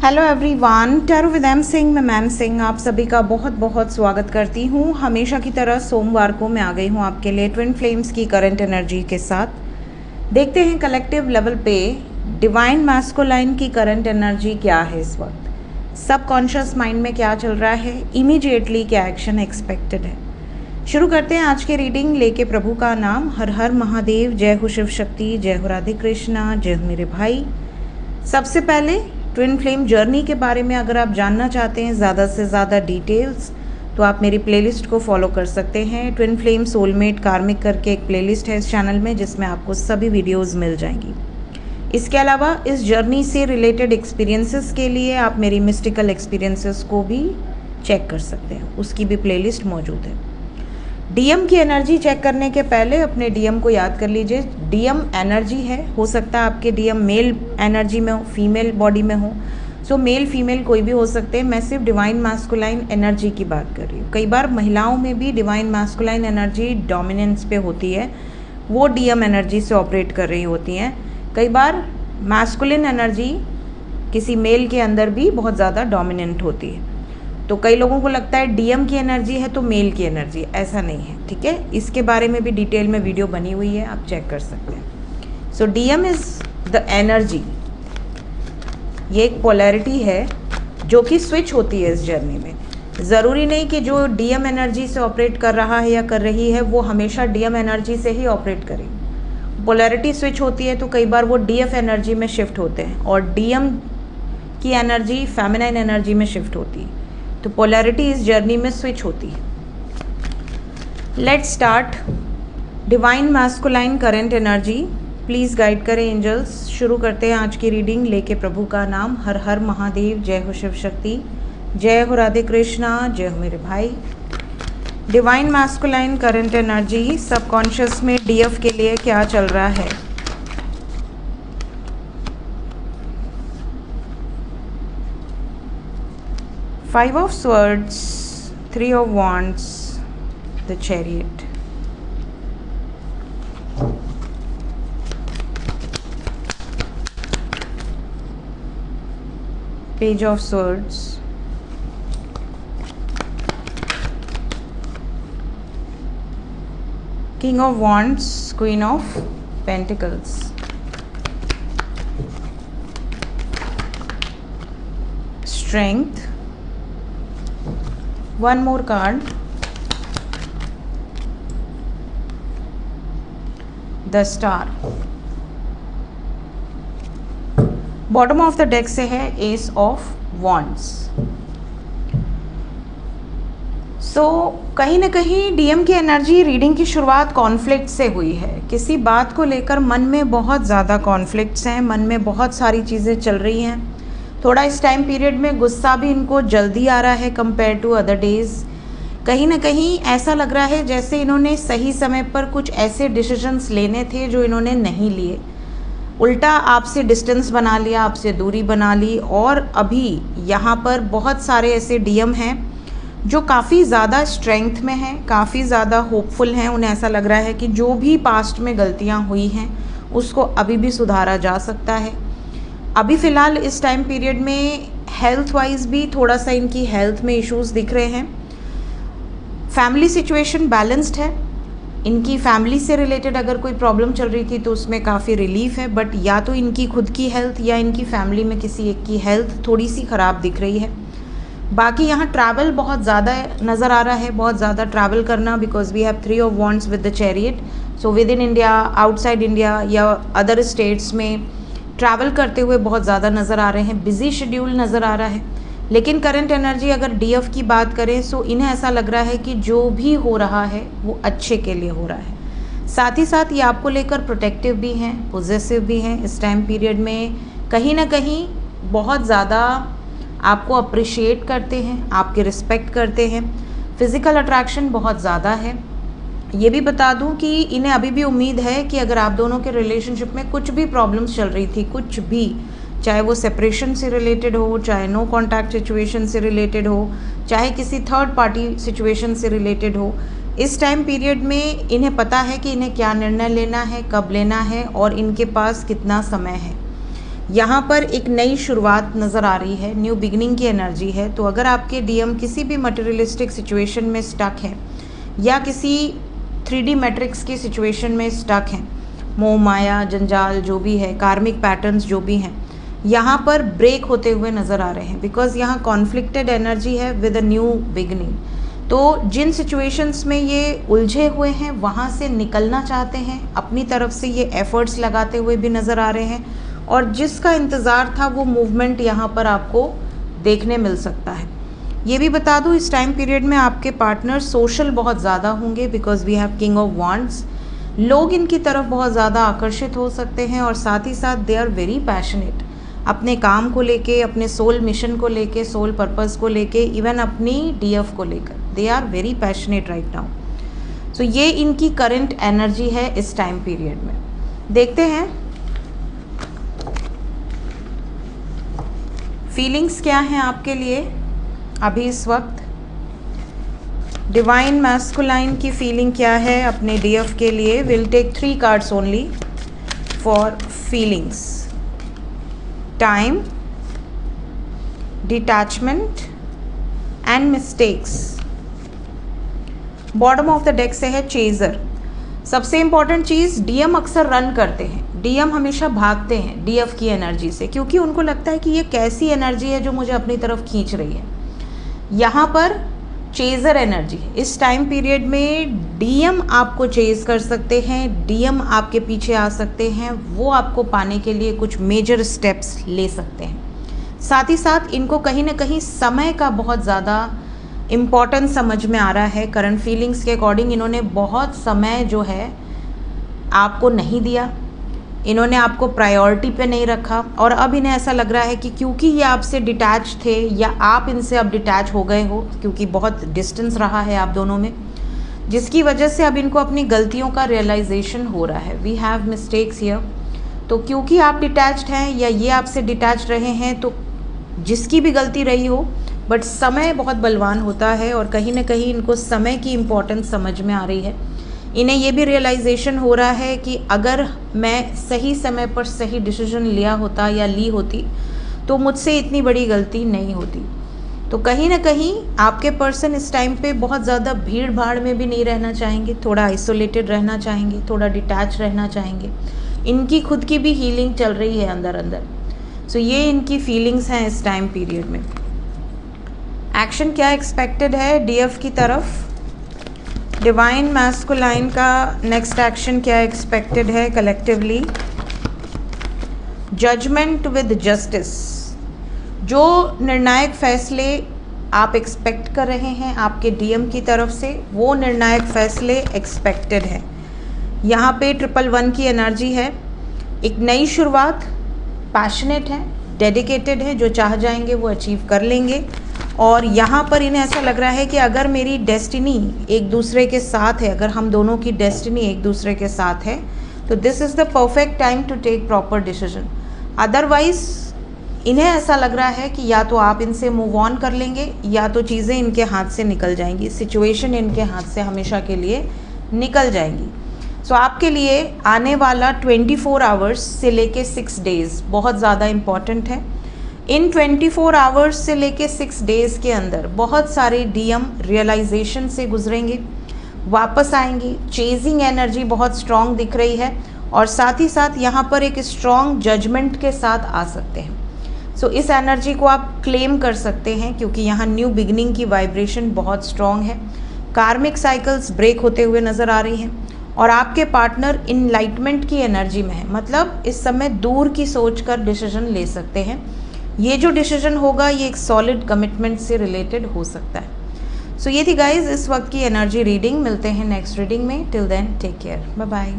Hello everyone, tarot with M Singh मैं ma'am Singh आप सभी का बहुत बहुत स्वागत करती हूँ। हमेशा की तरह सोमवार को मैं आ गई हूँ आपके लिए ट्विन फ्लेम्स की करंट एनर्जी के साथ। देखते हैं कलेक्टिव लेवल पे डिवाइन मैस्कुलाइन की करंट एनर्जी क्या है इस वक्त, सबकॉन्शियस माइंड में क्या चल रहा है, इमीडिएटली क्या एक्शन एक्सपेक्टेड है। शुरू करते हैं आज के रीडिंग लेके प्रभु का नाम। हर हर महादेव, जय हो शिव शक्ति, जय हो राधे कृष्णा, जय हो मेरे भाई। सबसे पहले ट्विन फ्लेम जर्नी के बारे में अगर आप जानना चाहते हैं ज़्यादा से ज़्यादा डिटेल्स, तो आप मेरी प्लेलिस्ट को फॉलो कर सकते हैं। ट्विन फ्लेम सोलमेट कार्मिक करके एक प्लेलिस्ट है इस चैनल में, जिसमें आपको सभी वीडियोस मिल जाएंगी। इसके अलावा इस जर्नी से रिलेटेड एक्सपीरियंसेस के लिए आप मेरी मिस्टिकल एक्सपीरियंसेस को भी चेक कर सकते हैं, उसकी भी प्लेलिस्ट मौजूद है। डीएम की एनर्जी चेक करने के पहले अपने डीएम को याद कर लीजिए। डीएम एनर्जी है, हो सकता है आपके डीएम मेल एनर्जी में हो, फीमेल बॉडी में हो। सो मेल फीमेल कोई भी हो सकते हैं। मैं सिर्फ डिवाइन मैस्कुलाइन एनर्जी की बात कर रही हूँ। कई बार महिलाओं में भी डिवाइन मैस्कुलाइन एनर्जी डोमिनेंस पे होती है, वो डीएम एनर्जी से ऑपरेट कर रही होती हैं। कई बार मैस्कुलिन एनर्जी किसी मेल के अंदर भी बहुत ज़्यादा डोमिनेंट होती है। तो कई लोगों को लगता है डीएम की एनर्जी है तो मेल की एनर्जी, ऐसा नहीं है, ठीक है। इसके बारे में भी डिटेल में वीडियो बनी हुई है, आप चेक कर सकते हैं। सो डीएम इज़ द एनर्जी, ये एक पोलैरिटी है जो कि स्विच होती है इस जर्नी में। ज़रूरी नहीं कि जो डीएम एनर्जी से ऑपरेट कर रहा है या कर रही है वो हमेशा डीएम एनर्जी से ही ऑपरेट करे। पोलैरिटी स्विच होती है तो कई बार वो डीएफ एनर्जी में शिफ्ट होते हैं और डीएम की एनर्जी फेमिनाइन एनर्जी में शिफ्ट होती है। तो पोलैरिटी इस जर्नी में स्विच होती है। Let's start divine masculine current energy. Please guide करें एंजल्स। शुरू करते हैं आज की रीडिंग लेके प्रभु का नाम। हर हर महादेव, जय हो शिव शक्ति, जय हो राधे कृष्णा, जय हो मेरे भाई। Divine masculine current energy subconscious में डीएफ के लिए क्या चल रहा है। Five of Swords, Three of Wands, the Chariot. Page of Swords. King of Wands, Queen of Pentacles. Strength. One more card, the Star. Bottom of the deck से है S of wands. सो कहीं ना कहीं डीएम की energy reading की शुरुआत conflict से हुई है। किसी बात को लेकर मन में बहुत ज़्यादा कॉन्फ्लिक्ट्स हैं, मन में बहुत सारी चीज़ें चल रही हैं। थोड़ा इस टाइम पीरियड में गुस्सा भी इनको जल्दी आ रहा है कंपेयर टू अदर डेज। कहीं ना कहीं ऐसा लग रहा है जैसे इन्होंने सही समय पर कुछ ऐसे डिसीजंस लेने थे जो इन्होंने नहीं लिए, उल्टा आपसे डिस्टेंस बना लिया, आपसे दूरी बना ली। और अभी यहाँ पर बहुत सारे ऐसे डीएम हैं जो काफ़ी ज़्यादा स्ट्रेंथ में हैं, काफ़ी ज़्यादा होपफुल हैं। उन्हें ऐसा लग रहा है कि जो भी पास्ट में गलतियाँ हुई हैं उसको अभी भी सुधारा जा सकता है। अभी फ़िलहाल इस टाइम पीरियड में हेल्थ वाइज भी थोड़ा सा इनकी हेल्थ में इश्यूज दिख रहे हैं। फैमिली सिचुएशन बैलेंस्ड है। इनकी फैमिली से रिलेटेड अगर कोई प्रॉब्लम चल रही थी तो उसमें काफ़ी रिलीफ है, बट या तो इनकी खुद की हेल्थ या इनकी फैमिली में किसी एक की हेल्थ थोड़ी सी ख़राब दिख रही है। बाकी यहाँ ट्रैवल बहुत ज़्यादा नज़र आ रहा है, बहुत ज़्यादा ट्रैवल करना, because we have three of wands with the chariot. So within India, outside India या अदर स्टेट्स में ट्रैवल करते हुए बहुत ज़्यादा नज़र आ रहे हैं। बिजी शेड्यूल नज़र आ रहा है। लेकिन करंट एनर्जी अगर डीएफ की बात करें सो इन्हें ऐसा लग रहा है कि जो भी हो रहा है वो अच्छे के लिए हो रहा है। साथ ही साथ ये आपको लेकर प्रोटेक्टिव भी हैं, पॉजिटिव भी हैं। इस टाइम पीरियड में कहीं ना कहीं बहुत ज़्यादा आपको अप्रिशिएट करते हैं, आपके रिस्पेक्ट करते हैं। फिज़िकल अट्रैक्शन बहुत ज़्यादा है। ये भी बता दूं कि इन्हें अभी भी उम्मीद है कि अगर आप दोनों के रिलेशनशिप में कुछ भी प्रॉब्लम्स चल रही थी, कुछ भी, चाहे वो सेपरेशन से रिलेटेड हो, चाहे नो कॉन्टैक्ट सिचुएशन से रिलेटेड हो, चाहे किसी थर्ड पार्टी सिचुएशन से रिलेटेड हो, इस टाइम पीरियड में इन्हें पता है कि इन्हें क्या निर्णय लेना है, कब लेना है और इनके पास कितना समय है। यहाँ पर एक नई शुरुआत नज़र आ रही है, न्यू बिगिनिंग की एनर्जी है। तो अगर आपके डीएम किसी भी मटेरियलिस्टिक सिचुएशन में स्टक है या किसी 3D मैट्रिक्स की सिचुएशन में स्टक हैं, मोह माया जंजाल जो भी है, कार्मिक पैटर्न्स जो भी हैं, यहाँ पर ब्रेक होते हुए नज़र आ रहे हैं, बिकॉज यहाँ कॉन्फ्लिक्टेड एनर्जी है विद अ न्यू बिगनिंग। तो जिन सिचुएशंस में ये उलझे हुए हैं वहाँ से निकलना चाहते हैं, अपनी तरफ से ये एफर्ट्स लगाते हुए भी नज़र आ रहे हैं, और जिसका इंतज़ार था वो मूवमेंट यहाँ पर आपको देखने मिल सकता है। ये भी बता दूँ, इस टाइम पीरियड में आपके पार्टनर सोशल बहुत ज़्यादा होंगे, because we have king of wands. लोग इनकी तरफ बहुत ज़्यादा आकर्षित हो सकते हैं, और साथ ही साथ दे आर वेरी पैशनेट अपने काम को लेके, अपने सोल मिशन को लेके, सोल पर्पस को लेके, इवन अपनी डीएफ को लेकर they are very passionate right now. So ये इनकी करंट एनर्जी है इस टाइम पीरियड में। देखते हैं फीलिंग्स क्या हैं आपके लिए अभी इस वक्त। डिवाइन मैस्कुलाइन की फीलिंग क्या है अपने डीएफ के लिए। Will take 3 cards only for feelings. Time, detachment and mistakes. Bottom of the deck से है चेजर। सबसे इंपॉर्टेंट चीज़, डीएम अक्सर रन करते हैं, डीएम हमेशा भागते हैं डीएफ की एनर्जी से, क्योंकि उनको लगता है कि ये कैसी एनर्जी है जो मुझे अपनी तरफ खींच रही है। यहाँ पर चेजर एनर्जी है। इस टाइम पीरियड में डीएम आपको चेज कर सकते हैं, डीएम आपके पीछे आ सकते हैं, वो आपको पाने के लिए कुछ मेजर स्टेप्स ले सकते हैं। साथ ही साथ इनको कहीं ना कहीं समय का बहुत ज़्यादा इम्पॉर्टेंस समझ में आ रहा है। करंट फीलिंग्स के अकॉर्डिंग इन्होंने बहुत समय जो है आपको नहीं दिया, इन्होंने आपको प्रायोरिटी पे नहीं रखा, और अब इन्हें ऐसा लग रहा है कि क्योंकि ये आपसे डिटैच थे या आप इनसे अब डिटैच हो गए हो, क्योंकि बहुत डिस्टेंस रहा है आप दोनों में, जिसकी वजह से अब इनको अपनी गलतियों का रियलाइजेशन हो रहा है। We have mistakes here. तो क्योंकि आप डिटैच्ड हैं या ये आपसे डिटैच रहे हैं, तो जिसकी भी गलती रही हो, बट समय बहुत बलवान होता है, और कहीं ना कहीं इनको समय की इम्पोर्टेंस समझ में आ रही है। इन्हें ये भी रियलाइजेशन हो रहा है कि अगर मैं सही समय पर सही डिसीजन लिया होता या ली होती तो मुझसे इतनी बड़ी गलती नहीं होती। तो कहीं ना कहीं आपके पर्सन इस टाइम पे बहुत ज़्यादा भीड़ भाड़ में भी नहीं रहना चाहेंगे, थोड़ा आइसोलेटेड रहना चाहेंगे, थोड़ा डिटैच रहना चाहेंगे। इनकी खुद की भी हीलिंग चल रही है अंदर अंदर। सो ये इनकी फीलिंग्स हैं इस टाइम पीरियड में। एक्शन क्या एक्सपेक्टेड है डीएफ की तरफ। डिवाइन मैस्कुलाइन का नेक्स्ट एक्शन क्या एक्सपेक्टेड है कलेक्टिवली। Judgement with justice. जो निर्णायक फैसले आप एक्सपेक्ट कर रहे हैं आपके डीएम की तरफ से, वो निर्णायक फैसले एक्सपेक्टेड है। यहाँ पे 111 की एनर्जी है। एक नई शुरुआत, पैशनेट है, डेडिकेटेड है, जो चाह जाएंगे वो अचीव कर लेंगे। और यहाँ पर इन्हें ऐसा लग रहा है कि अगर मेरी डेस्टिनी एक दूसरे के साथ है, अगर हम दोनों की डेस्टिनी एक दूसरे के साथ है, तो this is the perfect time to take proper decision. Otherwise इन्हें ऐसा लग रहा है कि या तो आप इनसे मूव ऑन कर लेंगे या तो चीज़ें इनके हाथ से निकल जाएंगी, सिचुएशन इनके हाथ से हमेशा के लिए निकल जाएंगी। सो आपके लिए आने वाला 24 आवर्स से लेके 6 डेज़ बहुत ज़्यादा इम्पॉर्टेंट है। इन 24 आवर्स से लेके 6 डेज़ के अंदर बहुत सारे डीएम रियलाइजेशन से गुजरेंगे, वापस आएंगी। चेजिंग एनर्जी बहुत स्ट्रॉन्ग दिख रही है, और साथ ही साथ यहाँ पर एक स्ट्रॉन्ग जजमेंट के साथ आ सकते हैं। सो इस एनर्जी को आप क्लेम कर सकते हैं, क्योंकि यहाँ न्यू बिगनिंग की वाइब्रेशन बहुत स्ट्रॉन्ग है। कार्मिक साइकिल्स ब्रेक होते हुए नज़र आ रही हैं, और आपके पार्टनर इनलाइटमेंट की एनर्जी में है, मतलब इस समय दूर की सोच कर डिसीजन ले सकते हैं। ये जो डिसीजन होगा ये एक सॉलिड कमिटमेंट से रिलेटेड हो सकता है। सो ये थी गाइज इस वक्त की एनर्जी रीडिंग। मिलते हैं नेक्स्ट रीडिंग में। Till then take care, bye bye.